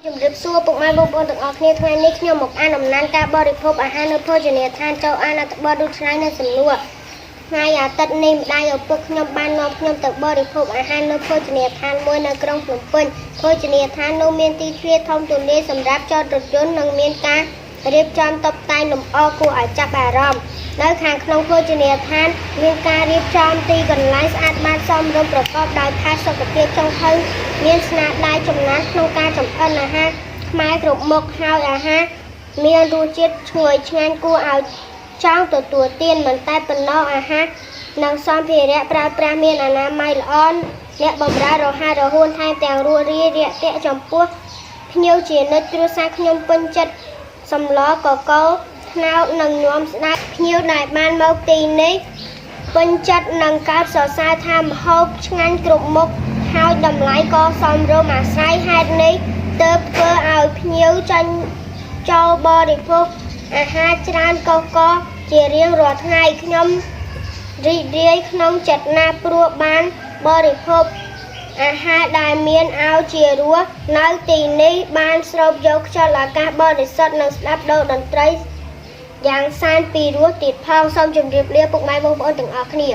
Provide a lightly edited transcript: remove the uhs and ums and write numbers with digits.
ជំរាបសួរពុកម៉ែបងប្អូនទាំងអស់គ្នាថ្ងៃនេះខ្ញុំមកអានដំណើរការបរិភោគអាហារនៅភោជនីយដ្ឋានចូលអានអត្ថបទដូចថ្ងៃនៅសំណួរថ្ងៃអាទិត្យនេះម្ដាយឪពុកខ្ញុំបាននាំខ្ញុំទៅបរិភោគអាហារនៅភោជនីយដ្ឋានមួយនៅក្រុងភ្នំពេញភោជនីយដ្ឋាននោះមានទីធ្លាធំទូលាយសម្រាប់ចតរថយន្តនិងមានការរៀបចំតុបតែងលម្អគួរឲ្យចាប់អារម្មណ៍នៅខាងក្នុងភោជនីយដ្ឋានមានការរៀបចំទីកន្លែងស្អាតបាតសមរម្យប្រកបដោយផាសុកភាពចុងភៅមានស្នាដៃចំណានក្នុងការចម្អិនអាហារខ្មែរគ្រប់មុខហើយអាហារមានរសជាតិឈ្ងុយឆ្ងាញ់គួរឲ្យចង់ទទួលទានមិនតែប៉ុណ្ណោះអាហារនិងសម្ភារៈប្រើប្រាស់មានអនាម័យល្អអ្នកបម្រើរហ័សរហួនថែមទាំងរួសរាយរាក់ទាក់ចំពោះភ្ញៀវជានិច្ចគ្រួសារខ្ញុំពេញចិត្តសម្លកកូរត្នោតនិងញាំស្ដេចភ្ញៀវដែលបានមកទីនេះពេញចិត្តនឹងកោតសរសើរថាម្ហូបឆ្ងាញ់គ្រប់មុខហើយតម្លៃក៏សមរម្យអាស្រ័យហេតុនេះទើបធ្វើឲ្យភ្ញៀវចាញ់ចូលបរិភោគអាហារច្រើនកុះកជារៀងរាល់ថ្ងៃខ្ញុំរីករាយក្នុងចិត្តណាស់ព្រោះបានបរិភោគអាហារដែលមានឲ្យជារសនៅទីនេះបានស្រូបយកខ្យល់អាកាសបរិសុទ្ធនិងស្ដាប់តន្ត្រីយ៉ាងសែនពីរោះទៀតផងសូមជម្រាបលាពុកម៉ែបងប្អូនទាំងអស់គ្នា